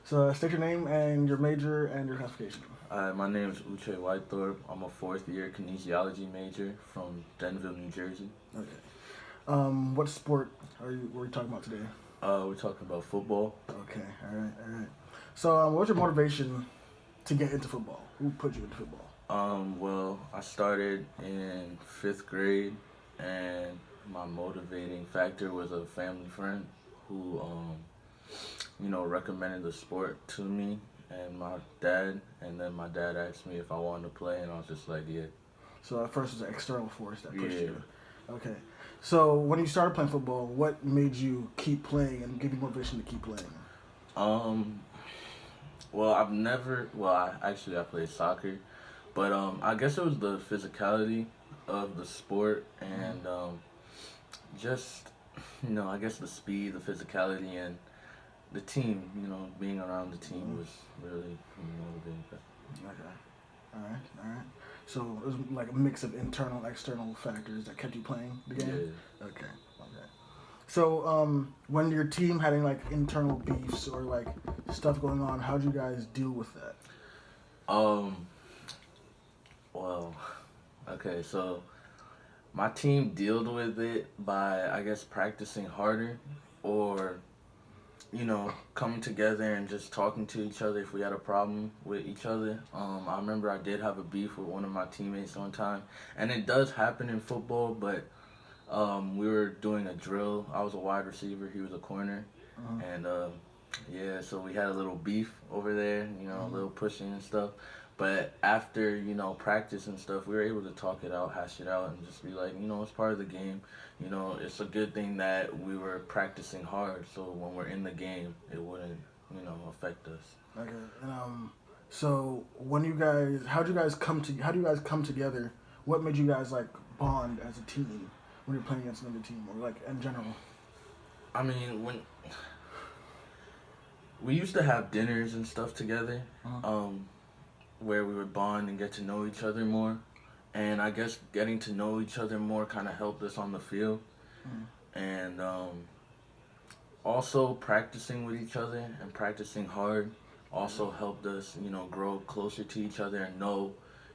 So state your name and your major and your classification. My name is Uche Whitethorpe. I'm a fourth year kinesiology major from Denville, New Jersey. Okay. What sport were you talking about today? We're talking about football. Okay. All right. All right. So, what's your motivation to get into football? Who put you into football? Well, I started in fifth grade, and my motivating factor was a family friend who, recommended the sport to me and my dad. And then my dad asked me if I wanted to play, and I was just like, yeah. So at first it was an external force that pushed Yeah. you. Okay. So when you started playing football, what made you keep playing and give you motivation to keep playing? Um, well, I played soccer, but I guess it was the physicality of the sport and just, I guess the speed, the physicality, and the team. Being around the team was really motivating. Okay. All right. All right. So it was like a mix of internal, external factors that kept you playing the game. Yeah. Okay. Okay. So when your team had any like internal beefs or like stuff going on, how'd you guys deal with that? Um. Well. Okay. So my team dealt with it by, I guess, practicing harder, or coming together and just talking to each other if we had a problem with each other. I remember I did have a beef with one of my teammates one time, and it does happen in football, but we were doing a drill. I was a wide receiver, he was a corner, and yeah, so we had a little beef over there, a little pushing and stuff. But after, practice and stuff, we were able to talk it out, hash it out, and just be like, it's part of the game. It's a good thing that we were practicing hard, so when we're in the game, it wouldn't, affect us. Okay. And so when you guys, how do you guys come together? What made you guys like bond as a team when you're playing against another team or like in general? I mean, when we used to have dinners and stuff together, where we would bond and get to know each other more. And I guess getting to know each other more kind of helped us on the field. And also practicing with each other and practicing hard also helped us, grow closer to each other and know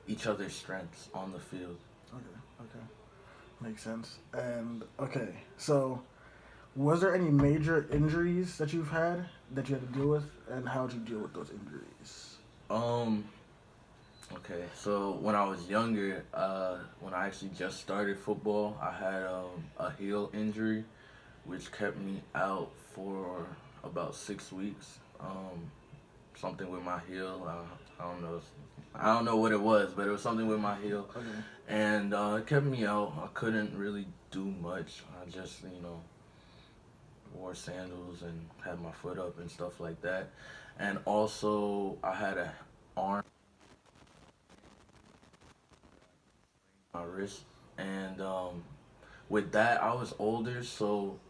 each other's strengths on the field. Okay. Okay. Makes sense. And okay, so was there any major injuries that you've had that you had to deal with, and how did you deal with those injuries? Um, okay, so when I was younger, when I actually just started football, I had a heel injury, which kept me out for about 6 weeks. Something with my heel. I don't know. I don't know what it was, but it was something with my heel, Okay. and it kept me out. I couldn't really do much. I just, wore sandals and had my foot up and stuff like that. And also, I had a arm, my wrist, and with that, I was older, so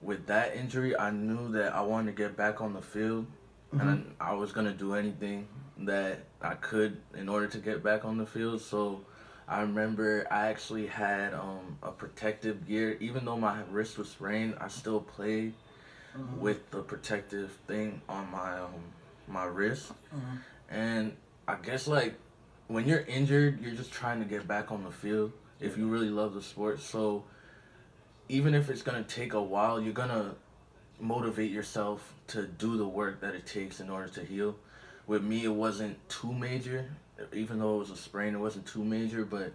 with that injury, I knew that I wanted to get back on the field, and I was gonna do anything that I could in order to get back on the field. So I remember I actually had a protective gear, even though my wrist was sprained. I still played with the protective thing on my wrist, and I guess like when you're injured, you're just trying to get back on the field if you really love the sport. So even if it's gonna take a while, you're gonna motivate yourself to do the work that it takes in order to heal. With me, it wasn't too major, even though it was a sprain. It wasn't too major, but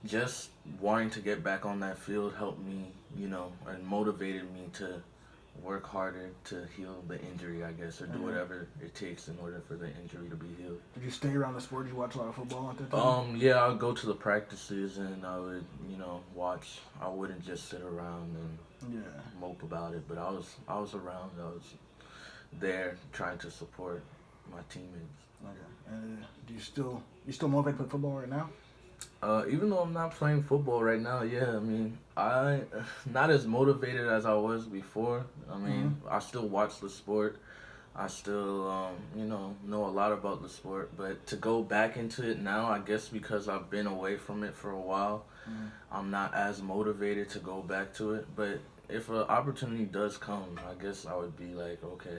just wanting to get back on that field helped me, and motivated me to work harder to heal the injury, I guess, or do whatever it takes in order for the injury to be healed. Did you stay around the sport? Did you watch a lot of football at that time? Yeah, I'd go to the practices and I would, watch. I wouldn't just sit around and Yeah. mope about it, but I was around. I was there trying to support my teammates. Okay. And do you still motivated to play football right now? Even though I'm not playing football right now, yeah, I mean, I not as motivated as I was before. I mean, I still watch the sport. I still, know a lot about the sport. But to go back into it now, I guess because I've been away from it for a while, I'm not as motivated to go back to it. But if an opportunity does come, I guess I would be like, okay,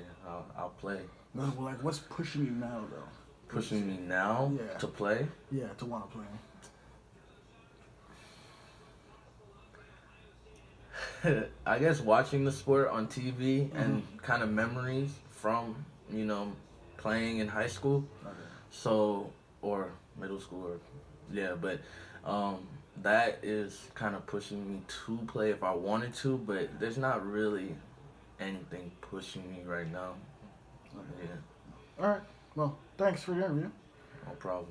I'll play. Well, like, what's pushing you now, though? Pushing me now Yeah. to play? Yeah, to want to play. I guess watching the sport on TV and Mm-hmm. kind of memories from, you know, playing in high school. Okay. So, or middle school, or, yeah, but that is kind of pushing me to play if I wanted to, but there's not really anything pushing me right now. Okay. Yeah, All right. Well, thanks for the interview. no problem.